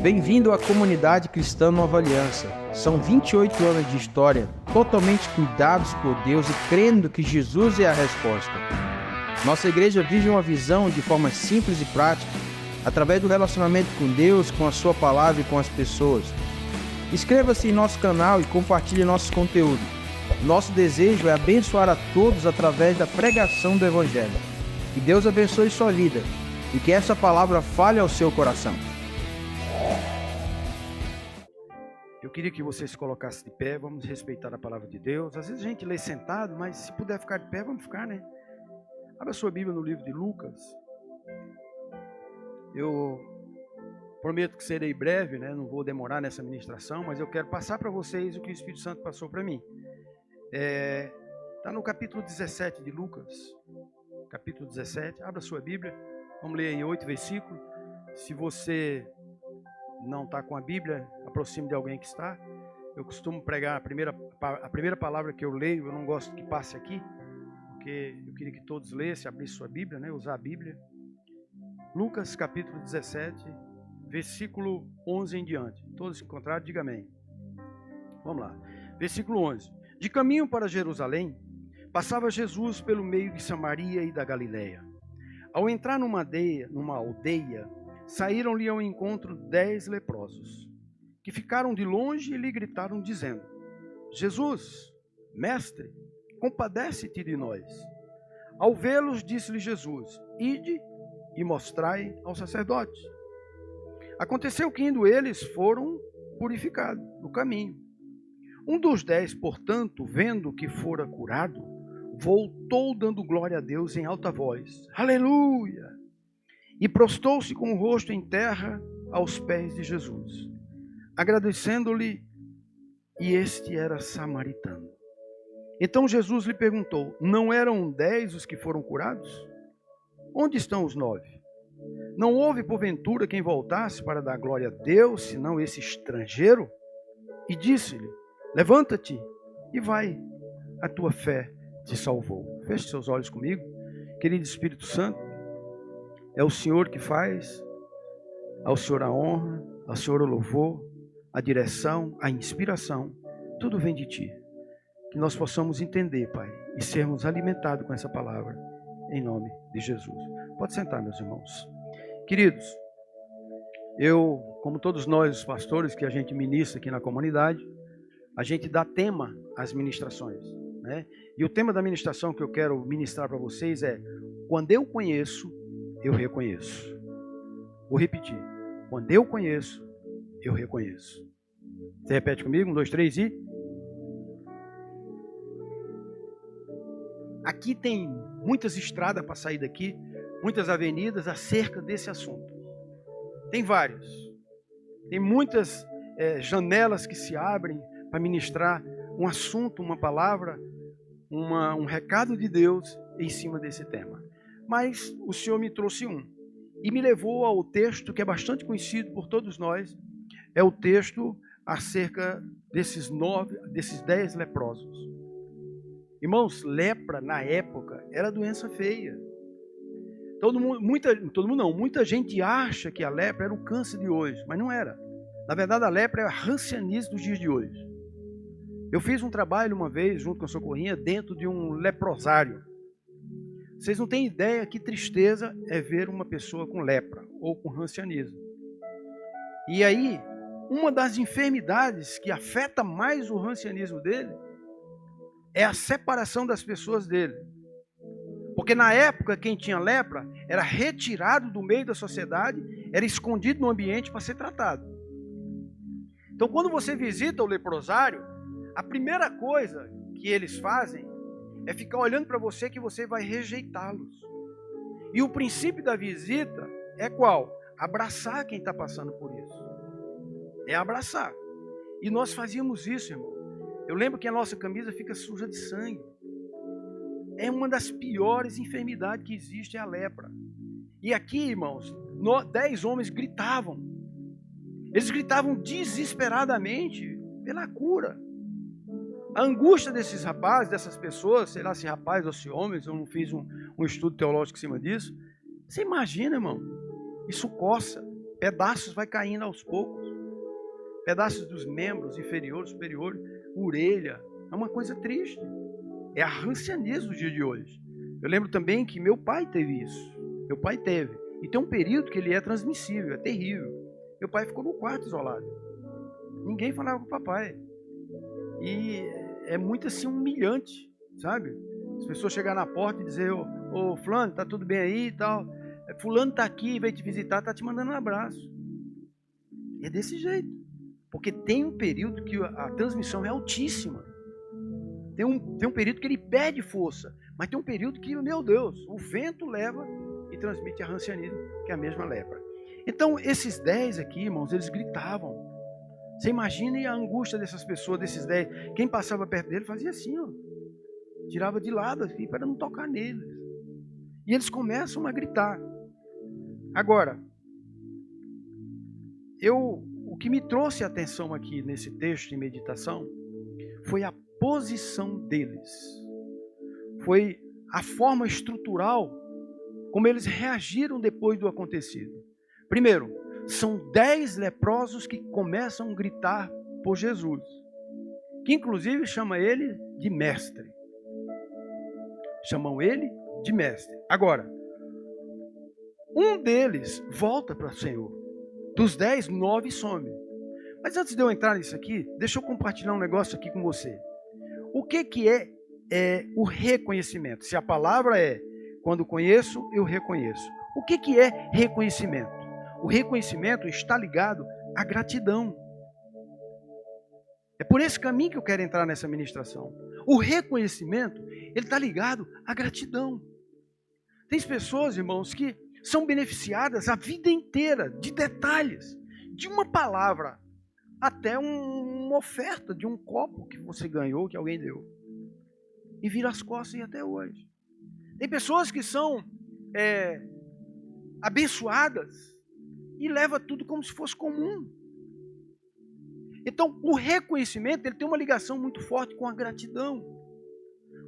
Bem-vindo à comunidade cristã Nova Aliança. São 28 anos de história, totalmente cuidados por Deus e crendo que Jesus é a resposta. Nossa igreja vive uma visão de forma simples e prática, através do relacionamento com Deus, com a sua palavra e com as pessoas. Inscreva-se em nosso canal e compartilhe nosso conteúdo. Nosso desejo é abençoar a todos através da pregação do Evangelho. Que Deus abençoe sua vida e que essa palavra fale ao seu coração. Eu queria que você se colocasse de pé, vamos respeitar a palavra de Deus. Às vezes a gente lê sentado, mas se puder ficar de pé, vamos ficar, né? Abra sua Bíblia no livro de Lucas. Eu prometo que serei breve, né? Não vou demorar nessa ministração, mas eu quero passar para vocês o que o Espírito Santo passou para mim. Está no capítulo 17 de Lucas. Capítulo 17, abra sua Bíblia. Vamos ler aí 8 versículos. Se você não está com a Bíblia, aproxime de alguém que está. Eu costumo pregar a primeira palavra que eu leio, eu não gosto que passe aqui, porque eu queria que todos lessem, abrissem sua Bíblia, né, usar a Bíblia. Lucas capítulo 17, versículo 11 em diante. Todos se encontraram, diga amém. Vamos lá. Versículo 11. De caminho para Jerusalém, passava Jesus pelo meio de Samaria e da Galileia. Ao entrar numa aldeia, saíram-lhe ao encontro 10 leprosos, que ficaram de longe e lhe gritaram, dizendo: Jesus, mestre, compadece-te de nós. Ao vê-los, disse-lhe Jesus: Ide e mostrai aos sacerdotes. Aconteceu que, indo eles, foram purificados no caminho. Um dos 10, portanto, vendo que fora curado, voltou dando glória a Deus em alta voz: Aleluia! E prostou-se com o rosto em terra aos pés de Jesus, agradecendo-lhe, e este era samaritano. Então Jesus lhe perguntou: não eram 10 os que foram curados? Onde estão os 9? Não houve porventura quem voltasse para dar glória a Deus, senão esse estrangeiro? E disse-lhe: levanta-te e vai, a tua fé te salvou. Feche seus olhos comigo. Querido Espírito Santo, é o Senhor que faz, ao Senhor a honra, ao Senhor o louvor, a direção, a inspiração, tudo vem de Ti. Que nós possamos entender, Pai, e sermos alimentados com essa palavra, em nome de Jesus. Pode sentar, meus irmãos. Queridos, eu, como todos nós, os pastores que a gente ministra aqui na comunidade, a gente dá tema às ministrações, né? E o tema da ministração que eu quero ministrar para vocês é: quando eu conheço, eu reconheço. Vou repetir. Quando eu conheço, eu reconheço. Você repete comigo? 1, 2, 3 e... Aqui tem muitas estradas para sair daqui, muitas avenidas acerca desse assunto. Tem vários. Tem muitas janelas que se abrem para ministrar um assunto, uma palavra, um recado de Deus em cima desse tema. Mas o Senhor me trouxe um e me levou ao texto que é bastante conhecido por todos nós. É o texto acerca desses 10 leprosos. Irmãos, lepra na época era doença feia. Muita gente acha que a lepra era o câncer de hoje, mas não era. Na verdade, a lepra é a rancianice dos dias de hoje. Eu fiz um trabalho uma vez junto com a Socorrinha dentro de um leprosário. Vocês não têm ideia que tristeza é ver uma pessoa com lepra ou com rancianismo. E aí, uma das enfermidades que afeta mais o rancianismo dele é a separação das pessoas dele. Porque na época, quem tinha lepra era retirado do meio da sociedade, era escondido no ambiente para ser tratado. Então, quando você visita o leprosário, a primeira coisa que eles fazem é ficar olhando para você, que você vai rejeitá-los. E o princípio da visita é qual? Abraçar quem está passando por isso. É abraçar. E nós fazíamos isso, irmão. Eu lembro que a nossa camisa fica suja de sangue. É uma das piores enfermidades que existe, é a lepra. E aqui, irmãos, 10 homens gritavam. Eles gritavam desesperadamente pela cura. A angústia desses rapazes, dessas pessoas, sei lá se rapazes ou se homens, eu não fiz um estudo teológico em cima disso. Você imagina, irmão, isso coça. pedaços vai caindo aos poucos. Pedaços dos membros inferiores, superiores, orelha. É uma coisa triste. É a rancianez do dia de hoje. Eu lembro também que meu pai teve isso. Meu pai teve. E tem um período que ele é transmissível, é terrível. Meu pai ficou no quarto isolado. Ninguém falava com o papai. E é muito assim humilhante, sabe? As pessoas chegarem na porta e dizer, ô fulano, tá tudo bem aí e tal. Fulano tá aqui, veio te visitar, tá te mandando um abraço. E é desse jeito. Porque tem um período que a transmissão é altíssima. Tem um período que ele perde força. Mas tem um período que, meu Deus, o vento leva e transmite a rancianismo, que é a mesma lepra. Então, esses 10 aqui, irmãos, eles gritavam. Você imagine a angústia dessas pessoas, desses 10. Quem passava perto dele fazia assim, ó. Tirava de lado, assim, para não tocar neles. E eles começam a gritar. Agora, o que me trouxe a atenção aqui nesse texto de meditação foi a posição deles. Foi a forma estrutural como eles reagiram depois do acontecido. Primeiro, são 10 leprosos que começam a gritar por Jesus, que inclusive chama ele de mestre. Chamam ele de mestre. Agora, um deles volta para o Senhor. Dos 10, 9 some. Mas antes de eu entrar nisso aqui, deixa eu compartilhar um negócio aqui com você. O que é o reconhecimento? Se a palavra é, quando conheço, eu reconheço. O que é reconhecimento? O reconhecimento está ligado à gratidão. É por esse caminho que eu quero entrar nessa ministração. O reconhecimento, ele está ligado à gratidão. Tem pessoas, irmãos, que são beneficiadas a vida inteira de detalhes, de uma palavra, até uma oferta de um copo que você ganhou, que alguém deu. E vira as costas e até hoje. Tem pessoas que são abençoadas e leva tudo como se fosse comum. Então, o reconhecimento, ele tem uma ligação muito forte com a gratidão.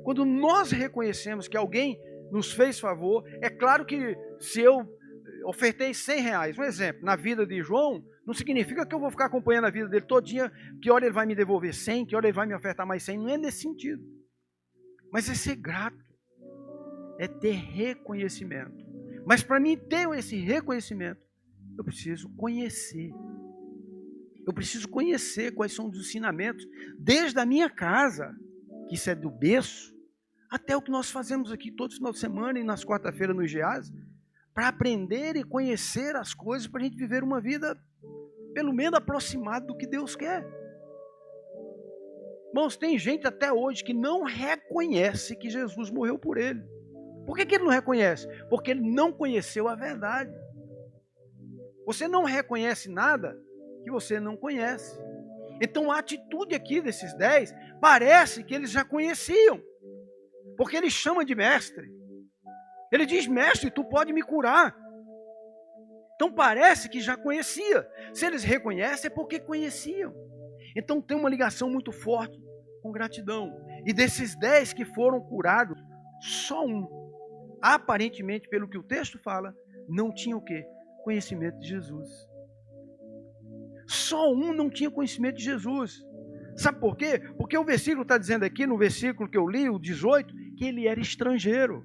Quando nós reconhecemos que alguém nos fez favor, é claro que se eu ofertei R$100, um exemplo, na vida de João, não significa que eu vou ficar acompanhando a vida dele todinha, que hora ele vai me devolver 100, que hora ele vai me ofertar mais 100, não é nesse sentido. Mas é ser grato, é ter reconhecimento. Mas para mim ter esse reconhecimento, eu preciso conhecer. Eu preciso conhecer quais são os ensinamentos, desde a minha casa, que isso é do berço, até o que nós fazemos aqui todo final de semana e nas quarta-feiras no IGEAS, para aprender e conhecer as coisas, para a gente viver uma vida, pelo menos aproximada do que Deus quer. Irmãos, tem gente até hoje que não reconhece que Jesus morreu por ele. Por que ele não reconhece? Porque ele não conheceu a verdade. Você não reconhece nada que você não conhece. Então a atitude aqui desses 10 parece que eles já conheciam. Porque ele chama de mestre. Ele diz, mestre, tu pode me curar. Então parece que já conhecia. Se eles reconhecem é porque conheciam. Então tem uma ligação muito forte com gratidão. E desses 10 que foram curados, só um, aparentemente pelo que o texto fala, não tinha o quê? Conhecimento de Jesus. Só um não tinha conhecimento de Jesus. Sabe por quê? Porque o versículo está dizendo aqui, no versículo que eu li, o 18, que ele era estrangeiro.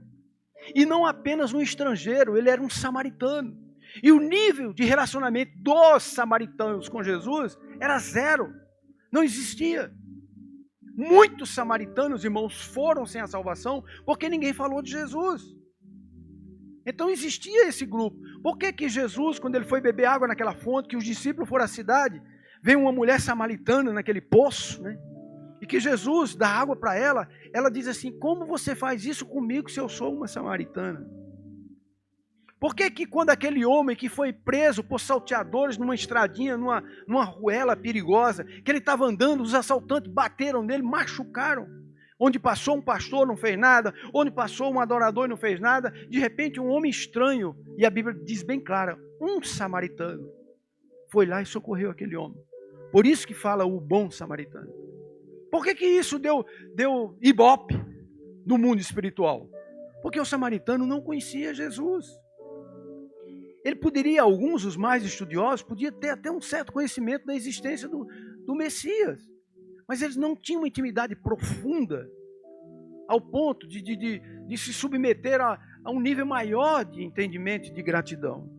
E não apenas um estrangeiro, ele era um samaritano. E o nível de relacionamento dos samaritanos com Jesus era zero. Não existia. Muitos samaritanos, irmãos, foram sem a salvação porque ninguém falou de Jesus. Então existia esse grupo. Por que Jesus, quando ele foi beber água naquela fonte, que os discípulos foram à cidade, veio uma mulher samaritana naquele poço, né? E que Jesus dá água para ela, ela diz assim, como você faz isso comigo se eu sou uma samaritana? Por que quando aquele homem que foi preso por salteadores numa estradinha, numa ruela perigosa, que ele estava andando, os assaltantes bateram nele, machucaram, onde passou um pastor não fez nada, onde passou um adorador e não fez nada, de repente um homem estranho, e a Bíblia diz bem clara, um samaritano, foi lá e socorreu aquele homem. Por isso que fala o bom samaritano. Por que isso deu ibope no mundo espiritual? Porque o samaritano não conhecia Jesus. Ele poderia, alguns, os mais estudiosos, podia ter até um certo conhecimento da existência do Messias. Mas eles não tinham uma intimidade profunda ao ponto de se submeter a um nível maior de entendimento e de gratidão.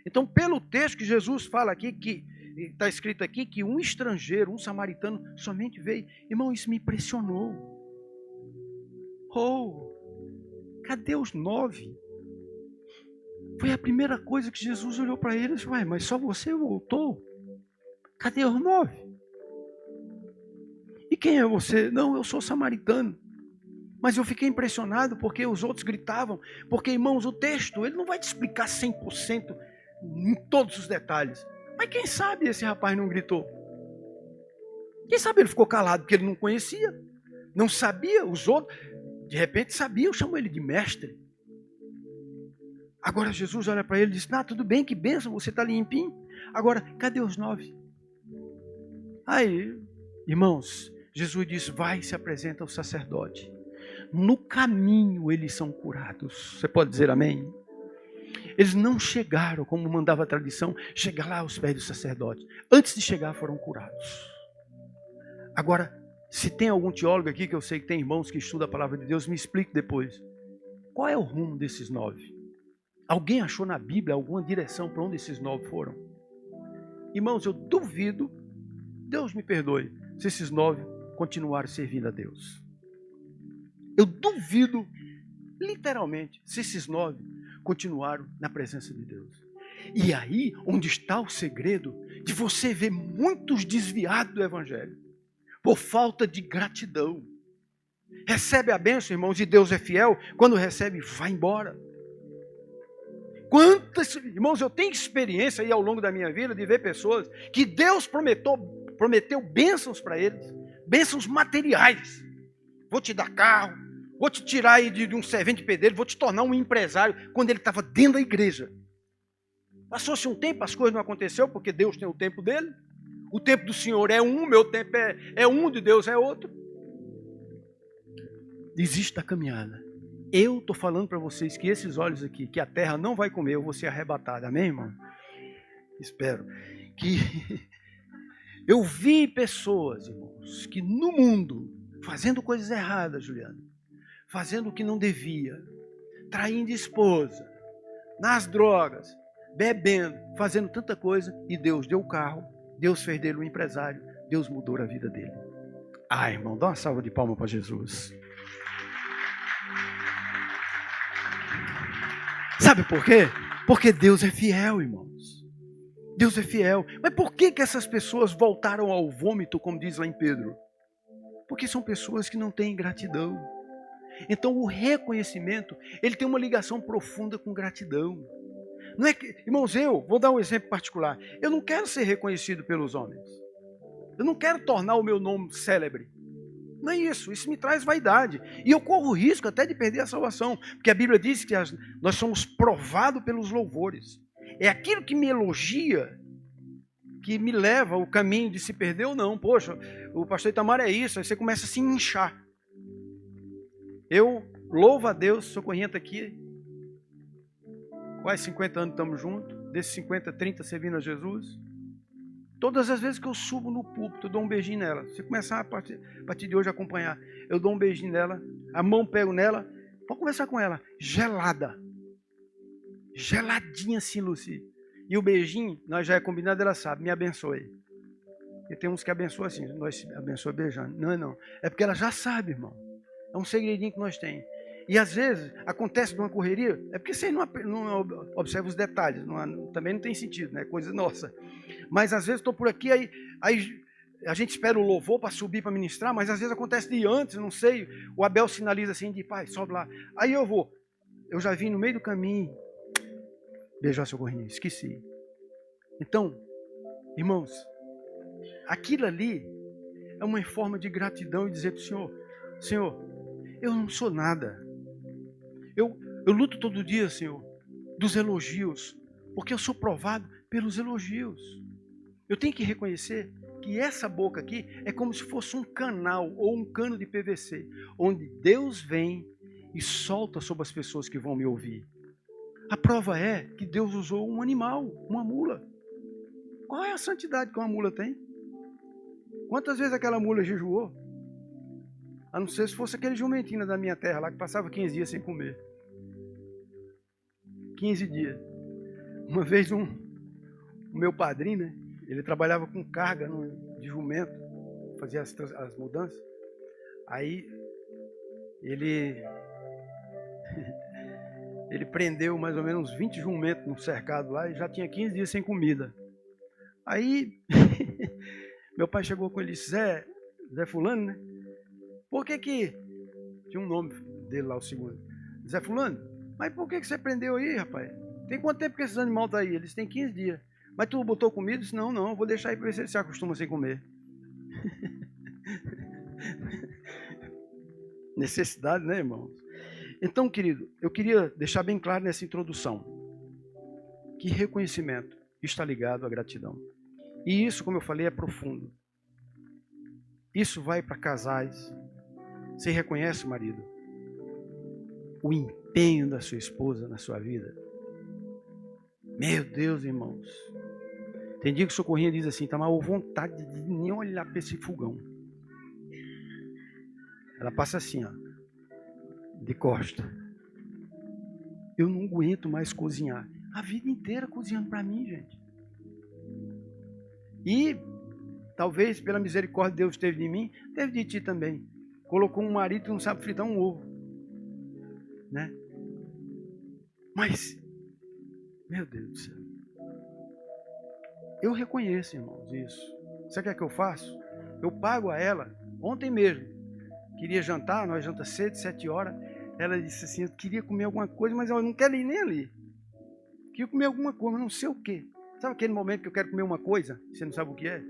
Então, pelo texto que Jesus fala aqui, que está escrito aqui, que um estrangeiro, um samaritano, somente veio. Irmão, isso me impressionou. Cadê os 9? Foi a primeira coisa que Jesus olhou para ele e disse: ué, mas só você voltou? Cadê os 9? E quem é você? Não, eu sou samaritano. Mas eu fiquei impressionado porque os outros gritavam. Porque, irmãos, o texto, ele não vai te explicar 100% em todos os detalhes. Mas quem sabe esse rapaz não gritou? Quem sabe ele ficou calado porque ele não conhecia, não sabia. Os outros, de repente, sabiam, chamam ele de mestre. Agora Jesus olha para ele e diz: tudo bem, que bênção, você está limpinho. Agora, cadê os 9? Aí, irmãos, Jesus diz: vai e se apresenta ao sacerdote. No caminho eles são curados. Você pode dizer amém? Eles não chegaram, como mandava a tradição, chegar lá aos pés do sacerdote. Antes de chegar, foram curados. Agora, se tem algum teólogo aqui, que eu sei que tem irmãos que estudam a palavra de Deus, me explique depois. Qual é o rumo desses 9? Alguém achou na Bíblia alguma direção para onde esses 9 foram? Irmãos, eu duvido, Deus me perdoe, se esses 9 continuarem servindo a Deus. Eu duvido, literalmente, se esses 9 continuaram na presença de Deus. E aí, onde está o segredo de você ver muitos desviados do Evangelho, por falta de gratidão. Recebe a bênção, irmãos, e Deus é fiel. Quando recebe, vai embora. Quantas, irmãos, eu tenho experiência aí ao longo da minha vida de ver pessoas que Deus prometeu bênçãos para eles, bênçãos materiais. Vou te dar carro, vou te tirar aí de um servente de pedreiro, vou te tornar um empresário, quando ele estava dentro da igreja. Passou-se um tempo, as coisas não aconteceram, porque Deus tem o tempo dele. O tempo do Senhor é um, meu tempo é um, de Deus é outro. Desiste da caminhada. Eu estou falando para vocês que esses olhos aqui, que a terra não vai comer, eu vou ser arrebatado. Amém, irmão? Espero. Que eu vi pessoas, irmãos, que no mundo, fazendo coisas erradas, Juliana, fazendo o que não devia, traindo esposa, nas drogas, bebendo, fazendo tanta coisa, e Deus deu o carro, Deus fez dele um empresário, Deus mudou a vida dele. Irmão, dá uma salva de palmas para Jesus. Sabe por quê? Porque Deus é fiel, irmãos. Deus é fiel. Mas por que essas pessoas voltaram ao vômito, como diz lá em Pedro? Porque são pessoas que não têm gratidão. Então o reconhecimento, ele tem uma ligação profunda com gratidão. Não é que, irmãos, eu vou dar um exemplo particular. Eu não quero ser reconhecido pelos homens. Eu não quero tornar o meu nome célebre. Não é isso. Isso me traz vaidade. E eu corro o risco até de perder a salvação. Porque a Bíblia diz que nós somos provados pelos louvores. É aquilo que me elogia que me leva ao caminho de se perder ou não. Poxa, o pastor Itamar é isso. Aí você começa a se inchar. Eu louvo a Deus, sou corrente aqui. Quase 50 anos estamos juntos. Desses 50, 30 servindo a Jesus. Todas as vezes que eu subo no púlpito, eu dou um beijinho nela. Se começar a partir de hoje a acompanhar, eu dou um beijinho nela, a mão pego nela, pode conversar com ela, gelada. Geladinha assim, Luci. E o beijinho, nós já é combinado, ela sabe, me abençoe. E tem uns que abençoam assim, nós abençoamos beijando. Não é não. É porque ela já sabe, irmão. É um segredinho que nós temos. E às vezes acontece numa correria, é porque você não observa os detalhes, também não tem sentido, né? Coisa nossa. Mas às vezes estou por aqui, aí a gente espera o louvor para subir para ministrar, mas às vezes acontece de antes, não sei, o Abel sinaliza assim, de pai, sobe lá. Aí eu já vim no meio do caminho, beijar seu gorrinho, esqueci. Então, irmãos, aquilo ali é uma forma de gratidão e dizer para o Senhor, Senhor, eu não sou nada. Eu luto todo dia, Senhor, dos elogios, porque eu sou provado pelos elogios. Eu tenho que reconhecer que essa boca aqui é como se fosse um canal ou um cano de PVC, onde Deus vem e solta sobre as pessoas que vão me ouvir. A prova é que Deus usou um animal, uma mula. Qual é a santidade que uma mula tem? Quantas vezes aquela mula jejuou? A não ser se fosse aquele jumentina da minha terra lá que passava 15 dias sem comer. 15 dias. Uma vez o meu padrinho, né? Ele trabalhava com carga de jumento, fazia as mudanças. Aí ele prendeu mais ou menos 20 jumentos no cercado lá e já tinha 15 dias sem comida. Aí meu pai chegou com ele e disse, Zé Fulano, né? Por que tinha um nome dele lá, o segundo. Zé Fulano, mas por que você prendeu aí, rapaz? Tem quanto tempo que esses animais estão aí? Eles têm 15 dias. Mas tu botou comida? Eu disse, não, vou deixar aí para ver se ele se acostuma sem comer. Necessidade, né, irmãos? Então, querido, eu queria deixar bem claro nessa introdução que reconhecimento está ligado à gratidão. E isso, como eu falei, é profundo. Isso vai para casais. Você reconhece, marido, o empenho da sua esposa na sua vida? Meu Deus, irmãos. Tem dia que o Socorrinha diz assim, tá mal vontade de nem olhar para esse fogão. Ela passa assim, ó, de costa. Eu não aguento mais cozinhar. A vida inteira cozinhando para mim, gente. E talvez pela misericórdia de Deus teve de mim, teve de ti também. Colocou um marido que não sabe fritar um ovo, né? Mas, meu Deus do céu, eu reconheço, irmãos, isso. Sabe o que é que eu faço? Eu pago a ela. Ontem mesmo, queria jantar, nós jantamos cedo, 7 horas. Ela disse assim, eu queria comer alguma coisa, mas eu não quero ir nem ali. Queria comer alguma coisa, mas não sei o quê. Sabe aquele momento que eu quero comer uma coisa? Você não sabe o que é?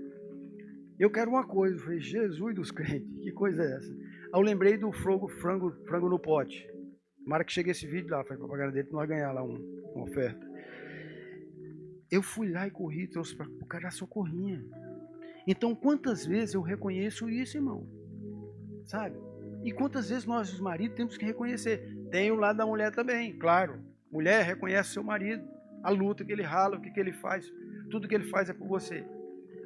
Eu quero uma coisa. Eu falei, Jesus dos crentes, que coisa é essa? Aí eu lembrei do frango no pote. Tomara que chegue esse vídeo lá, foi propaganda dele, para nós ganhar lá uma oferta. Eu fui lá e corri, trouxe para o cara da Socorrinha. Então, quantas vezes eu reconheço isso, irmão? Sabe? E quantas vezes nós, os maridos, temos que reconhecer. Tem o lado da mulher também, claro. Mulher reconhece seu marido, a luta que ele rala, o que ele faz. Tudo que ele faz é por você.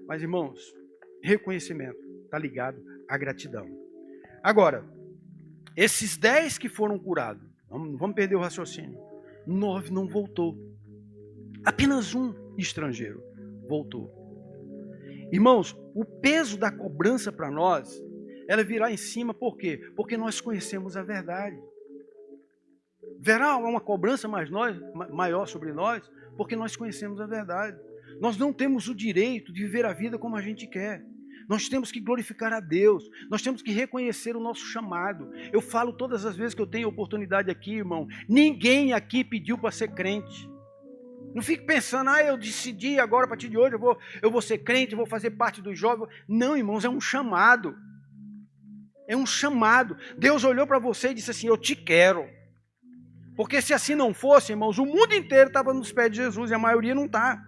Mas, irmãos, reconhecimento está ligado à gratidão. Agora, esses 10 que foram curados, vamos perder o raciocínio. 9 não voltou. Apenas um estrangeiro voltou. Irmãos, o peso da cobrança para nós, ela virá em cima, por quê? Porque nós conhecemos a verdade. Verá uma cobrança maior sobre nós, porque nós conhecemos a verdade. Nós não temos o direito de viver a vida como a gente quer. Nós temos que glorificar a Deus. Nós temos que reconhecer o nosso chamado. Eu falo todas as vezes que eu tenho oportunidade aqui, irmão. Ninguém aqui pediu para ser crente. Não fique pensando, eu decidi agora, a partir de hoje, eu vou ser crente, vou fazer parte dos jovens. Não, irmãos, é um chamado. É um chamado. Deus olhou para você e disse assim, eu te quero. Porque se assim não fosse, irmãos, o mundo inteiro estava nos pés de Jesus e a maioria não está.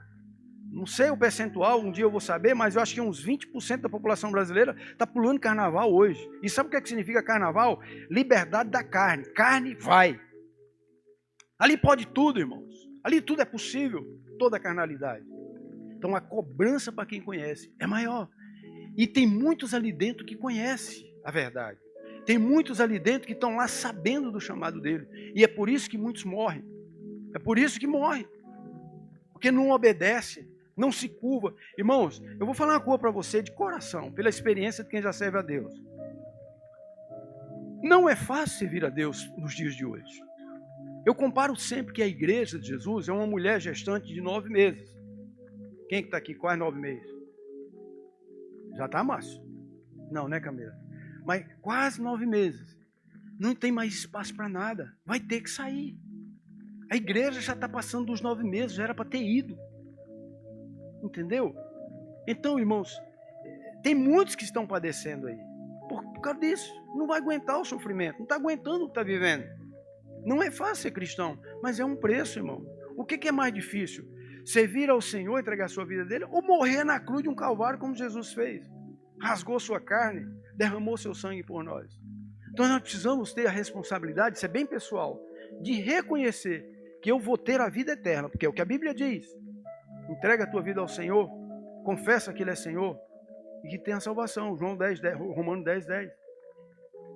Não sei o percentual, um dia eu vou saber, mas eu acho que uns 20% da população brasileira está pulando carnaval hoje. E sabe o que é que significa carnaval? Liberdade da carne. Carne vai. Ali pode tudo, irmãos. Ali tudo é possível, toda a carnalidade. Então a cobrança para quem conhece é maior. E tem muitos ali dentro que conhecem a verdade. Tem muitos ali dentro que estão lá sabendo do chamado dele. E é por isso que muitos morrem. É por isso que morrem. Porque não obedece, não se curva. Irmãos, eu vou falar uma coisa para você de coração, pela experiência de quem já serve a Deus. Não é fácil servir a Deus nos dias de hoje. Eu comparo sempre que a igreja de Jesus é uma mulher gestante de 9 meses. Quem que está aqui? Quase 9 meses? Já está, Márcio? Não, né, Camila? Mas quase 9 meses. Não tem mais espaço para nada. Vai ter que sair. A igreja já está passando dos 9 meses, já era para ter ido. Entendeu? Então, irmãos, tem muitos que estão padecendo aí. Por causa disso. Não vai aguentar o sofrimento. Não está aguentando o que está vivendo. Não é fácil ser cristão, mas é um preço, irmão. O que é mais difícil? Servir ao Senhor, entregar a sua vida dele, ou morrer na cruz de um calvário como Jesus fez? Rasgou sua carne, derramou seu sangue por nós. Então nós precisamos ter a responsabilidade, isso é bem pessoal, de reconhecer que eu vou ter a vida eterna, porque é o que a Bíblia diz. Entrega a tua vida ao Senhor, confessa que Ele é Senhor e que tem a salvação. Romanos 10, 10.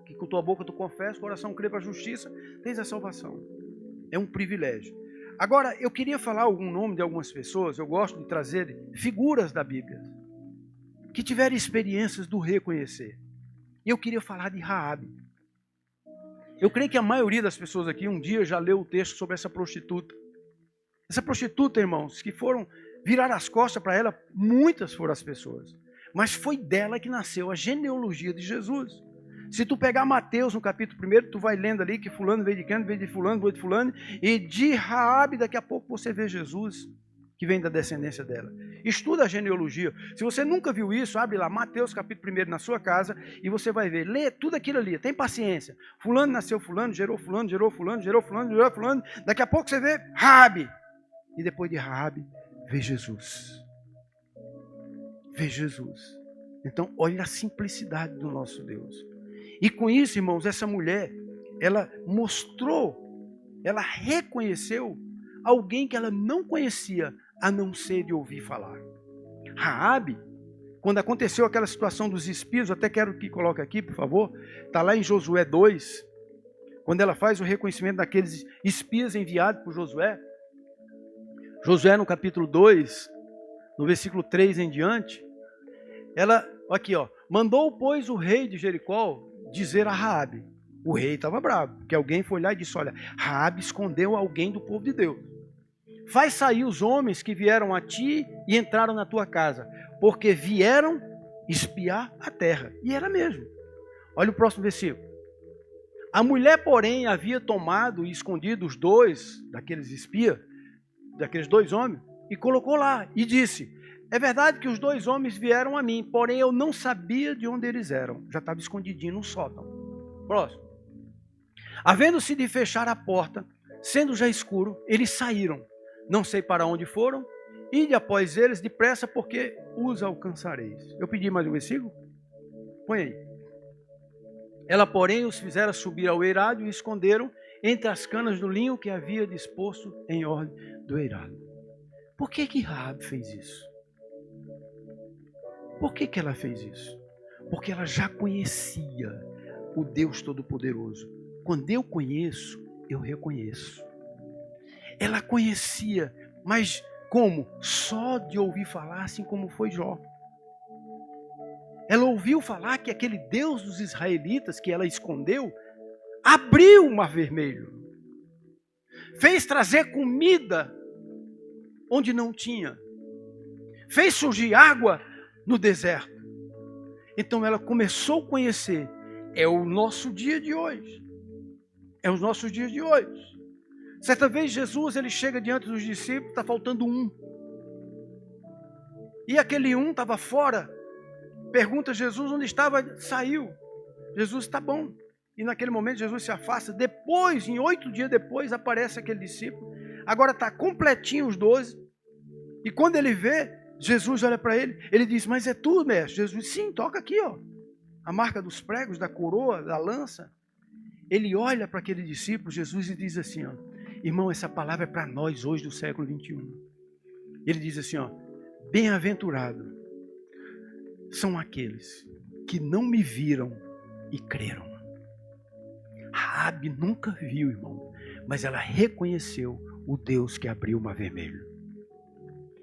Que com tua boca tu confessa, o coração crê para a justiça, tens a salvação. É um privilégio. Agora, eu queria falar algum nome de algumas pessoas, eu gosto de trazer figuras da Bíblia, que tiveram experiências do reconhecer. E eu queria falar de Raabe. Eu creio que a maioria das pessoas aqui um dia já leu o texto sobre essa prostituta. Essa prostituta, irmãos, que foram virar as costas para ela, muitas foram as pessoas. Mas foi dela que nasceu a genealogia de Jesus. Se tu pegar Mateus no capítulo 1, tu vai lendo ali que fulano veio de Cana, veio de fulano, veio de fulano, e de Raabe, daqui a pouco você vê Jesus, que vem da descendência dela. Estuda a genealogia. Se você nunca viu isso, abre lá Mateus capítulo 1 na sua casa e você vai ver. Lê tudo aquilo ali, tem paciência. Fulano nasceu fulano, gerou fulano, gerou fulano, gerou fulano, gerou fulano. Daqui a pouco você vê Raabe. E depois de Raabe, vê Jesus. Vê Jesus. Então, olha a simplicidade do nosso Deus. E com isso, irmãos, essa mulher, ela mostrou, ela reconheceu alguém que ela não conhecia, a não ser de ouvir falar. Raabe, quando aconteceu aquela situação dos espias, eu até quero que coloque aqui, por favor, está lá em Josué 2, quando ela faz o reconhecimento daqueles espias enviados por Josué. Josué no capítulo 2, no versículo 3 em diante, ela, aqui ó, mandou, pois, o rei de Jericó dizer a Raabe. O rei estava bravo, porque alguém foi lá e disse, olha, Raabe escondeu alguém do povo de Deus. Faz sair os homens que vieram a ti e entraram na tua casa, porque vieram espiar a terra. E era mesmo. Olha o próximo versículo. A mulher, porém, havia tomado e escondido os dois, daqueles espias, daqueles dois homens, e colocou lá, e disse, é verdade que os dois homens vieram a mim, porém eu não sabia de onde eles eram. Já estava escondidinho no sótão. Próximo. Havendo-se de fechar a porta, sendo já escuro, eles saíram. Não sei para onde foram, ide após eles depressa, porque os alcançareis. Eu pedi mais um versículo? Põe aí. Ela, porém, os fizera subir ao eirado e esconderam entre as canas do linho que havia disposto em ordem do eirado. Por que Raabe fez isso? Por que ela fez isso? Porque ela já conhecia o Deus Todo-Poderoso. Quando eu conheço, eu reconheço. Ela conhecia, mas como? Só de ouvir falar, assim como foi Jó. Ela ouviu falar que aquele Deus dos israelitas que ela escondeu, abriu o Mar Vermelho. Fez trazer comida onde não tinha. Fez surgir água no deserto. Então ela começou a conhecer. É o nosso dia de hoje. É os nossos dias de hoje. Certa vez Jesus, ele chega diante dos discípulos, está faltando um. E aquele um estava fora. Pergunta Jesus onde estava, saiu. Jesus, está bom. E naquele momento Jesus se afasta. Depois, em 8 dias depois, aparece aquele discípulo. Agora está completinho os 12. E quando ele vê, Jesus olha para ele. Ele diz, mas é tu, mestre? Jesus, sim, toca aqui, ó. A marca dos pregos, da coroa, da lança. Ele olha para aquele discípulo, Jesus, e diz assim, ó. Irmão, essa palavra é para nós hoje do século 21. Ele diz assim, ó. Bem-aventurado são aqueles que não me viram e creram. Raabe nunca viu, irmão, mas ela reconheceu o Deus que abriu o Mar Vermelho.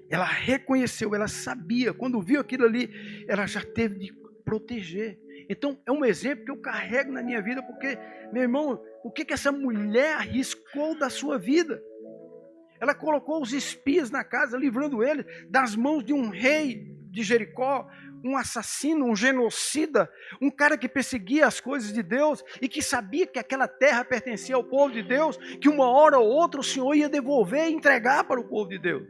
Ela reconheceu, ela sabia, quando viu aquilo ali, ela já teve de proteger. Então, é um exemplo que eu carrego na minha vida, porque, meu irmão, o que essa mulher arriscou da sua vida? Ela colocou os espias na casa, livrando ele das mãos de um rei de Jericó, um assassino, um genocida, um cara que perseguia as coisas de Deus e que sabia que aquela terra pertencia ao povo de Deus, que uma hora ou outra o Senhor ia devolver e entregar para o povo de Deus.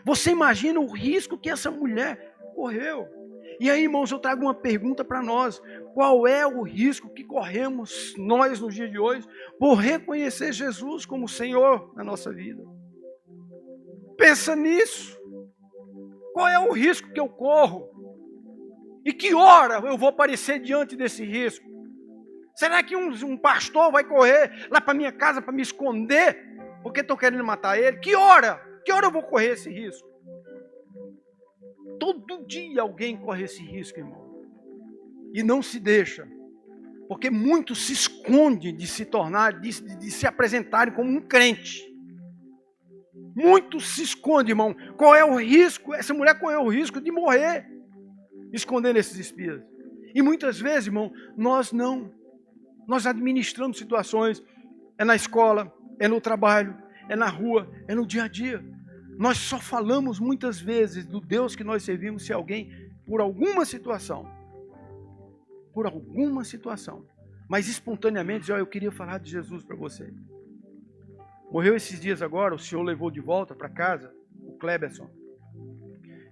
Você imagina o risco que essa mulher correu? E aí, irmãos, eu trago uma pergunta para nós. Qual é o risco que corremos nós nos dias de hoje por reconhecer Jesus como Senhor na nossa vida? Pensa nisso. Qual é o risco que eu corro? E que hora eu vou aparecer diante desse risco? Será que um pastor vai correr lá para minha casa para me esconder Porque estão querendo matar ele. Que hora? Que hora eu vou correr esse risco? Todo dia alguém corre esse risco, irmão. E não se deixa. Porque muitos se escondem de se tornar, de se apresentarem como um crente. Muitos se escondem, irmão. Qual é o risco? Essa mulher correu o risco de morrer escondendo esses espias. E muitas vezes, irmão, nós não. Nós administramos situações. É na escola, é no trabalho, é na rua, é no dia a dia. Nós só falamos muitas vezes do Deus que nós servimos se alguém, por alguma situação, mas espontaneamente, diz, eu queria falar de Jesus para você. Morreu esses dias agora, o Senhor levou de volta para casa o Kleberson.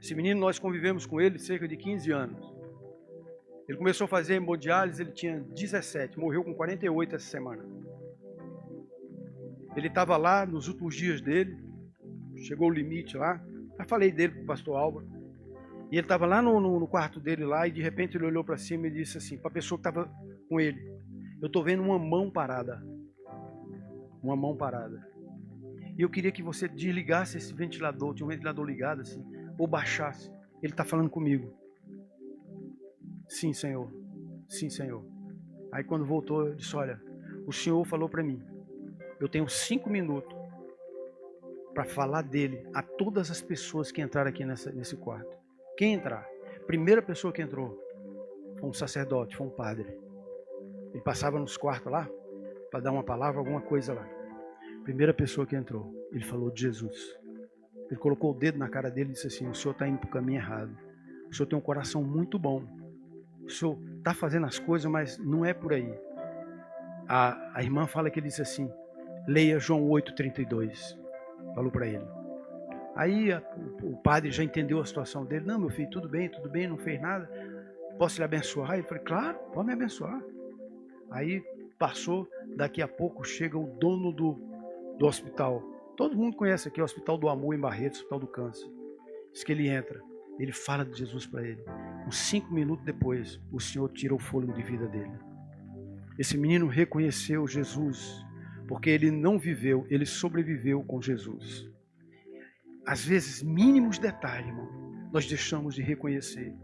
Esse menino, nós convivemos com ele cerca de 15 anos. Ele começou a fazer hemodiálise, ele tinha 17, morreu com 48 essa semana. Ele estava lá nos últimos dias dele, chegou o limite lá. Já falei dele para o pastor Álvaro. E ele estava lá no quarto dele lá, e de repente ele olhou para cima e disse assim, para a pessoa que estava com ele, eu estou vendo uma mão parada. Uma mão parada. E eu queria que você desligasse esse ventilador, tinha um ventilador ligado assim, ou baixasse. Ele está falando comigo. Sim, Senhor. Sim, Senhor. Aí quando voltou, eu disse, olha, o Senhor falou para mim, eu tenho 5 minutos para falar dele a todas as pessoas que entraram aqui nesse quarto. Quem entrar? Primeira pessoa que entrou foi um sacerdote, foi um padre. Ele passava nos quartos lá para dar uma palavra, alguma coisa lá. Primeira pessoa que entrou, ele falou de Jesus. Ele colocou o dedo na cara dele e disse assim, o senhor está indo para o caminho errado. O senhor tem um coração muito bom. O senhor está fazendo as coisas, mas não é por aí. A irmã fala que ele disse assim, leia João 8,32. Falou para ele. Aí o padre já entendeu a situação dele. Não, meu filho, tudo bem, não fez nada. Posso lhe abençoar? Ele falou, claro, pode me abençoar. Aí passou, daqui a pouco chega o dono do hospital. Todo mundo conhece aqui o Hospital do Amor em Barretos, Hospital do Câncer. Diz que ele entra, ele fala de Jesus para ele. Uns 5 minutos depois, o Senhor tira o fôlego de vida dele. Esse menino reconheceu Jesus, porque ele não viveu, ele sobreviveu com Jesus. Às vezes, mínimos detalhes, irmão, nós deixamos de reconhecer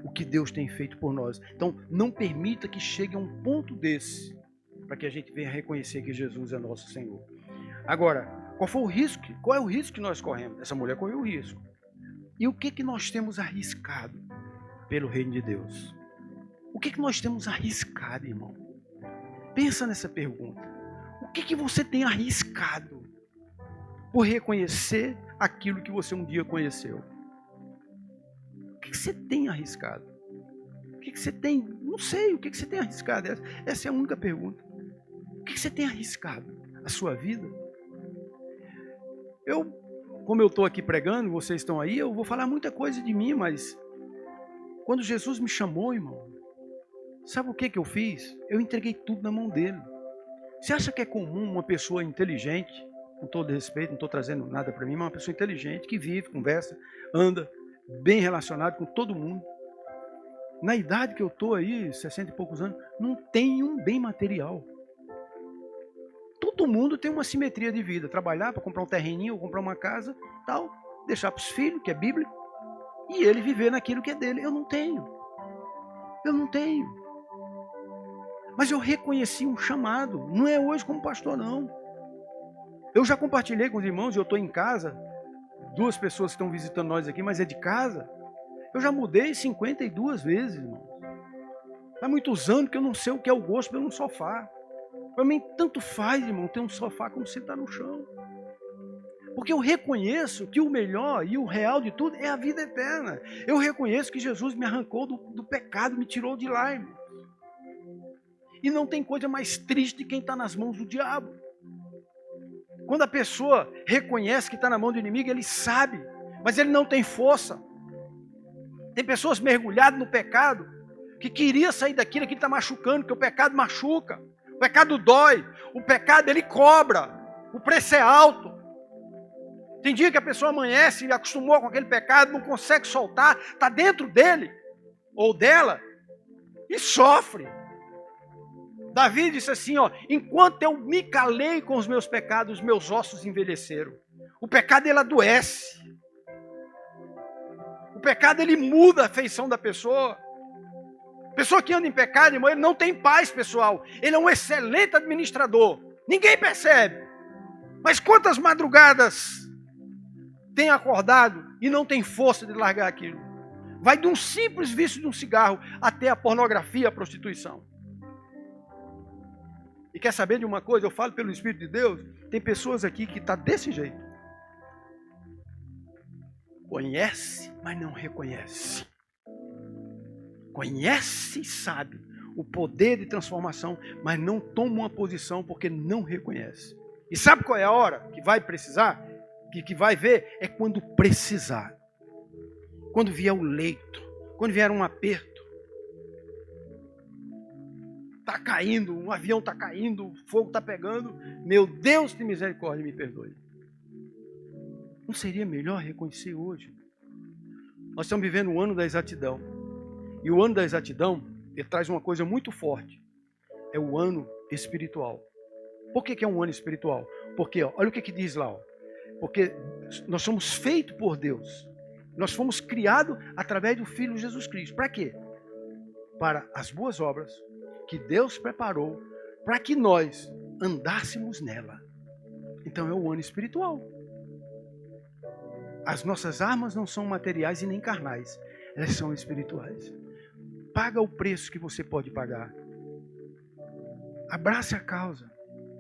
o que Deus tem feito por nós. Então, não permita que chegue a um ponto desse, para que a gente venha reconhecer que Jesus é nosso Senhor. Agora, qual foi o risco? Qual é o risco que nós corremos? Essa mulher correu o risco. E o que nós temos arriscado pelo reino de Deus? O que nós temos arriscado, irmão? Pensa nessa pergunta. O que você tem arriscado por reconhecer aquilo que você um dia conheceu? O que você tem arriscado? O que você tem? Não sei, o que você tem arriscado? Essa é a única pergunta. O que você tem arriscado? A sua vida? Como eu estou aqui pregando, vocês estão aí, eu vou falar muita coisa de mim, mas quando Jesus me chamou, irmão, sabe o que eu fiz? Eu entreguei tudo na mão dele. Você acha que é comum uma pessoa inteligente, com todo respeito, não estou trazendo nada para mim, mas uma pessoa inteligente, que vive, conversa, anda, bem relacionado com todo mundo, na idade que eu estou aí, 60 e poucos anos, não tem um bem material. Todo mundo tem uma simetria de vida, trabalhar para comprar um terreninho, comprar uma casa, tal, deixar para os filhos, que é bíblico, e ele viver naquilo que é dele. Eu não tenho. Mas eu reconheci um chamado, não é hoje como pastor não. Eu já compartilhei com os irmãos, eu estou em casa, 2 pessoas que estão visitando nós aqui, mas é de casa. Eu já mudei 52 vezes, irmão. Faz muitos anos que eu não sei o que é o gosto pelo sofá. Para mim, tanto faz, irmão, ter um sofá como sentar no chão. Porque eu reconheço que o melhor e o real de tudo é a vida eterna. Eu reconheço que Jesus me arrancou do pecado, me tirou de lá, irmão. E não tem coisa mais triste de quem está nas mãos do diabo. Quando a pessoa reconhece que está na mão do inimigo, ele sabe, mas ele não tem força. Tem pessoas mergulhadas no pecado, que queria sair daquilo que está machucando, porque o pecado machuca. O pecado dói, o pecado ele cobra, o preço é alto. Tem dia que a pessoa amanhece e acostumou com aquele pecado, não consegue soltar, está dentro dele ou dela e sofre. Davi disse assim, ó, enquanto eu me calei com os meus pecados, meus ossos envelheceram. O pecado, ele adoece. O pecado, ele muda a feição da pessoa. Pessoa que anda em pecado, irmão, ele não tem paz, pessoal. Ele é um excelente administrador. Ninguém percebe. Mas quantas madrugadas tem acordado e não tem força de largar aquilo? Vai de um simples vício de um cigarro até a pornografia, a prostituição. E quer saber de uma coisa? Eu falo pelo Espírito de Deus, tem pessoas aqui que estão desse jeito. Conhece, mas não reconhece. Conhece e sabe o poder de transformação, mas não toma uma posição porque não reconhece. E sabe qual é a hora que vai precisar? Que vai ver? É quando precisar. Quando vier o leito, quando vier um aperto. Está caindo, um avião está caindo, o fogo está pegando. Meu Deus, de misericórdia, me perdoe. Não seria melhor reconhecer hoje? Nós estamos vivendo o ano da exatidão. E o ano da exatidão, ele traz uma coisa muito forte. É o ano espiritual. Por que é um ano espiritual? Porque, ó, olha o que diz lá. Ó. Porque nós somos feitos por Deus. Nós fomos criados através do Filho Jesus Cristo. Para quê? Para as boas obras que Deus preparou para que nós andássemos nela. Então é o ano espiritual. As nossas armas não são materiais e nem carnais. Elas são espirituais. Paga o preço que você pode pagar. Abrace a causa.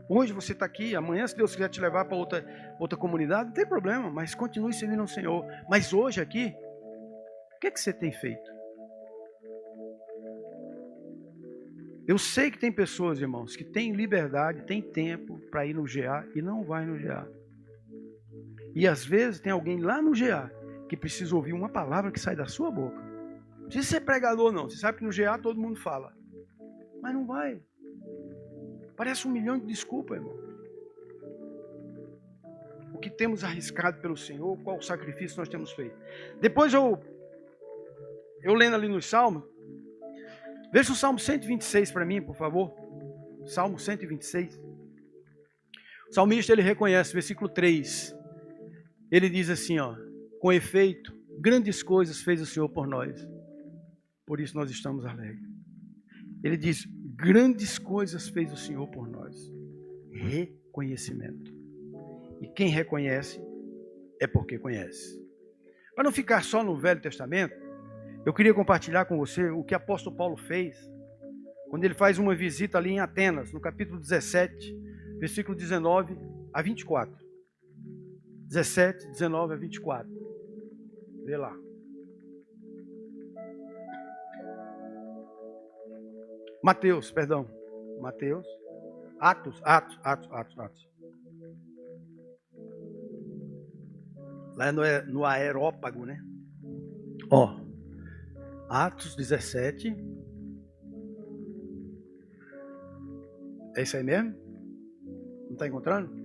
Hoje você está aqui, amanhã se Deus quiser te levar para outra comunidade, não tem problema, mas continue servindo ao Senhor. Mas hoje aqui, o que você tem feito? Eu sei que tem pessoas, irmãos, que têm liberdade, têm tempo para ir no GA e não vai no GA. E às vezes tem alguém lá no GA que precisa ouvir uma palavra que sai da sua boca. Não precisa ser pregador não, você sabe que no GA todo mundo fala. Mas não vai. Parece 1 milhão de desculpas, irmão. O que temos arriscado pelo Senhor, qual o sacrifício nós temos feito. Depois eu lendo ali nos Salmos, veja o Salmo 126 para mim, por favor. Salmo 126. O salmista, ele reconhece, versículo 3. Ele diz assim, ó, com efeito, grandes coisas fez o Senhor por nós. Por isso nós estamos alegres. Ele diz, grandes coisas fez o Senhor por nós. Reconhecimento. E quem reconhece é porque conhece. Para não ficar só no Velho Testamento, eu queria compartilhar com você o que o apóstolo Paulo fez quando ele faz uma visita ali em Atenas, no capítulo 17, versículo 19 a 24. 17, 19 a 24. Vê lá. Mateus. Atos. Lá no Aerópago, né? Ó. Atos 17. É isso aí mesmo? Não está encontrando?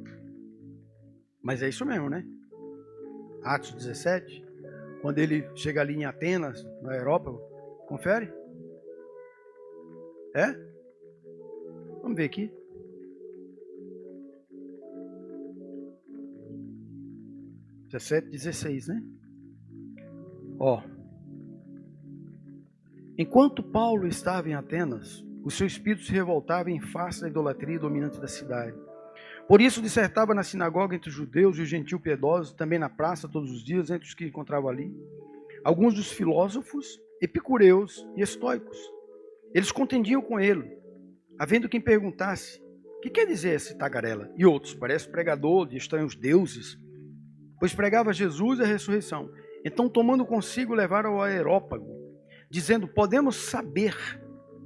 Mas é isso mesmo, né? Atos 17. Quando ele chega ali em Atenas, no Aerópago. Confere? É? Vamos ver aqui. (17, 16, né? Ó. Enquanto Paulo estava em Atenas, o seu espírito se revoltava em face da idolatria dominante da cidade. Por isso dissertava na sinagoga entre os judeus e os gentios piedosos, também na praça todos os dias, entre os que encontravam ali, alguns dos filósofos, epicureus e estoicos. Eles contendiam com ele, havendo quem perguntasse, o que quer dizer esse tagarela? E outros, parece pregador de estranhos deuses, pois pregava Jesus e a ressurreição. Então, tomando consigo, levaram ao Aerópago, dizendo, podemos saber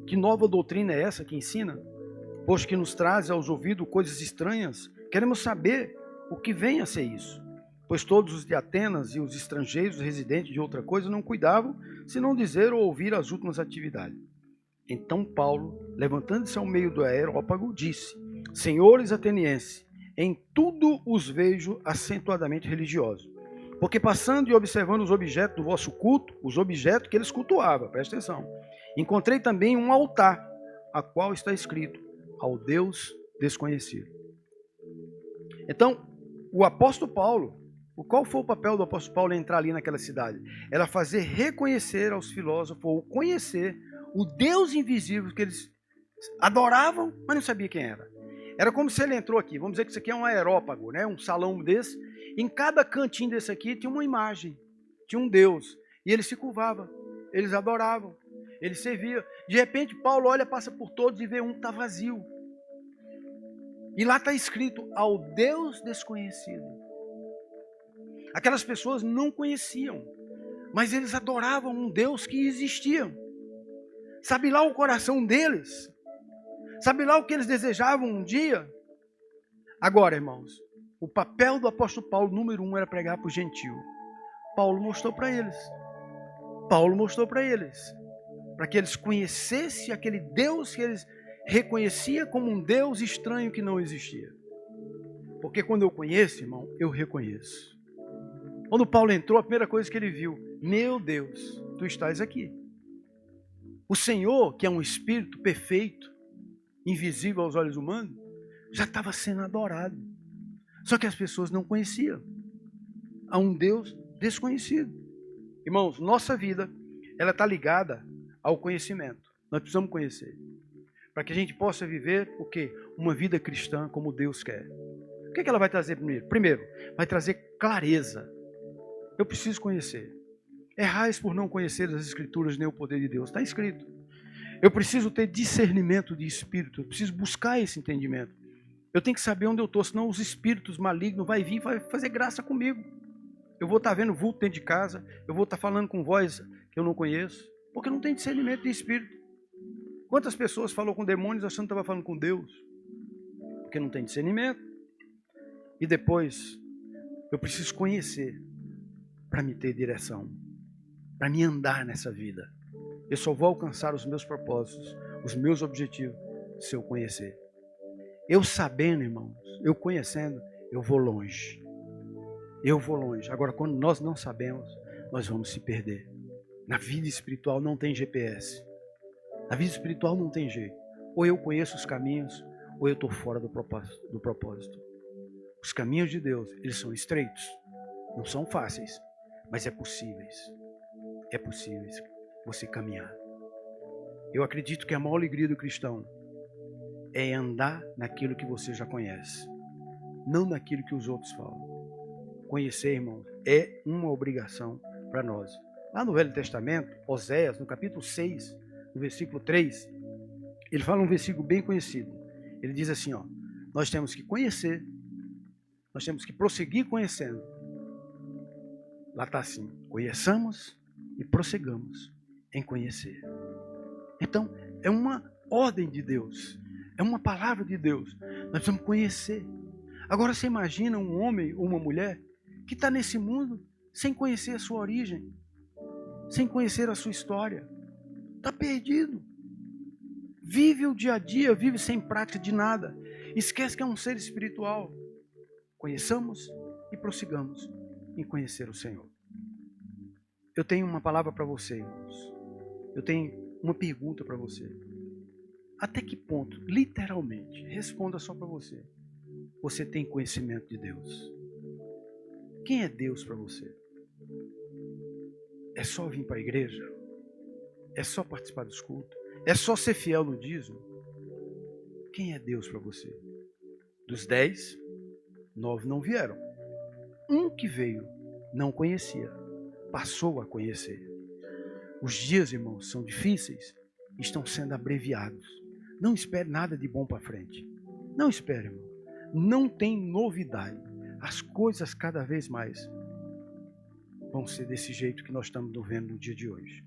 que nova doutrina é essa que ensina? Pois que nos traz aos ouvidos coisas estranhas, queremos saber o que vem a ser isso. Pois todos os de Atenas e os estrangeiros residentes de outra coisa não cuidavam, senão dizer ou ouvir as últimas atividades. Então Paulo, levantando-se ao meio do Aerópago, disse, senhores atenienses, em tudo os vejo acentuadamente religiosos. Porque passando e observando os objetos do vosso culto, os objetos que eles cultuavam, presta atenção, encontrei também um altar, a qual está escrito, ao Deus desconhecido. Então, o apóstolo Paulo, qual foi o papel do apóstolo Paulo em entrar ali naquela cidade? Era fazer reconhecer aos filósofos, ou conhecer o Deus invisível que eles adoravam, mas não sabia quem era. Era como se ele entrou aqui, vamos dizer que isso aqui é um aerópago, né? Um salão desse, em cada cantinho desse aqui tinha uma imagem, tinha um Deus, e ele se curvava, eles adoravam, ele servia. De repente Paulo olha, passa por todos e vê um que está vazio. E lá está escrito, ao Deus desconhecido. Aquelas pessoas não conheciam, mas eles adoravam um Deus que existia. Sabe lá o coração deles? Sabe lá o que eles desejavam um dia? Agora, irmãos, o papel do apóstolo Paulo, número 1, era pregar para o gentio. Paulo mostrou para eles. Paulo mostrou para eles. Para que eles conhecessem aquele Deus que eles reconheciam como um Deus estranho que não existia. Porque quando eu conheço, irmão, eu reconheço. Quando Paulo entrou, a primeira coisa que ele viu, meu Deus, tu estás aqui. O Senhor, que é um Espírito perfeito, invisível aos olhos humanos, já estava sendo adorado. Só que as pessoas não conheciam. A um Deus desconhecido. Irmãos, nossa vida, ela está ligada ao conhecimento. Nós precisamos conhecer. Para que a gente possa viver o quê? Uma vida cristã como Deus quer. O que ela vai trazer primeiro? Primeiro, vai trazer clareza. Eu preciso conhecer. Errais por não conhecer as Escrituras nem o poder de Deus. Está escrito. Eu preciso ter discernimento de espírito. Eu preciso buscar esse entendimento. Eu tenho que saber onde eu estou, senão os espíritos malignos vão vir e vai fazer graça comigo. Eu vou estar vendo vulto dentro de casa. Eu vou estar falando com voz que eu não conheço. Porque não tem discernimento de espírito. Quantas pessoas falou com demônios achando que estava falando com Deus? Porque não tem discernimento. E depois, eu preciso conhecer para me ter direção, para me andar nessa vida. Eu só vou alcançar os meus propósitos, os meus objetivos, se eu conhecer. Eu sabendo, irmãos, eu conhecendo, eu vou longe. Eu vou longe. Agora, quando nós não sabemos, nós vamos se perder. Na vida espiritual não tem GPS. Na vida espiritual não tem jeito. Ou eu conheço os caminhos, ou eu estou fora do propósito. Os caminhos de Deus, eles são estreitos. Não são fáceis. Mas é possíveis você caminhar. Eu acredito que a maior alegria do cristão é andar naquilo que você já conhece, não naquilo que os outros falam. Conhecer, irmãos, é uma obrigação para nós. Lá no Velho Testamento, Oséias, no capítulo 6, no versículo 3, ele fala um versículo bem conhecido. Ele diz assim, ó, nós temos que conhecer, nós temos que prosseguir conhecendo. Lá está assim, conheçamos e prossigamos em conhecer. Então, é uma ordem de Deus, é uma palavra de Deus. Nós precisamos conhecer. Agora você imagina um homem ou uma mulher que está nesse mundo sem conhecer a sua origem, sem conhecer a sua história. Está perdido. Vive o dia a dia, vive sem prática de nada. Esquece que é um ser espiritual. Conheçamos e prossigamos em conhecer o Senhor. Eu tenho uma palavra para você, irmãos. Eu tenho uma pergunta para você. Até que ponto, literalmente, responda só para você. Você tem conhecimento de Deus? Quem é Deus para você? É só vir para a igreja? É só participar dos cultos? É só ser fiel no dízimo? Quem é Deus para você? Dos 10, 9 não vieram. Um que veio, não conhecia, passou a conhecer. Os dias, irmãos, são difíceis, estão sendo abreviados. Não espere nada de bom para frente. Não espere, irmão. Não tem novidade. As coisas cada vez mais vão ser desse jeito que nós estamos vendo no dia de hoje.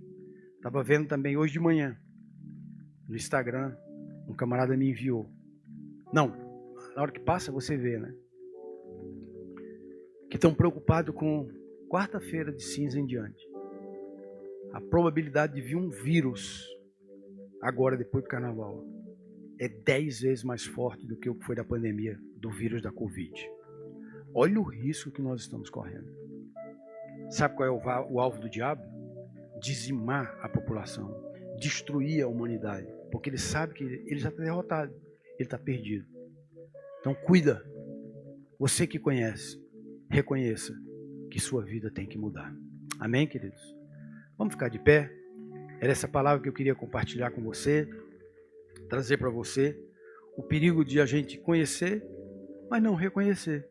Estava vendo também hoje de manhã, no Instagram, um camarada me enviou. Não, na hora que passa você vê, né? Que estão preocupados com quarta-feira de cinza em diante. A probabilidade de vir um vírus agora, depois do carnaval, é 10 vezes mais forte do que o que foi da pandemia do vírus da Covid. Olha o risco que nós estamos correndo. Sabe qual é o alvo do diabo? Dizimar a população, destruir a humanidade, porque ele sabe que ele já está derrotado. ele está perdido. Então cuida. Você que conhece, reconheça que sua vida tem que mudar. Amém, queridos? Vamos ficar de pé. Era essa palavra que eu queria compartilhar com você, trazer para você o perigo de a gente conhecer, mas não reconhecer.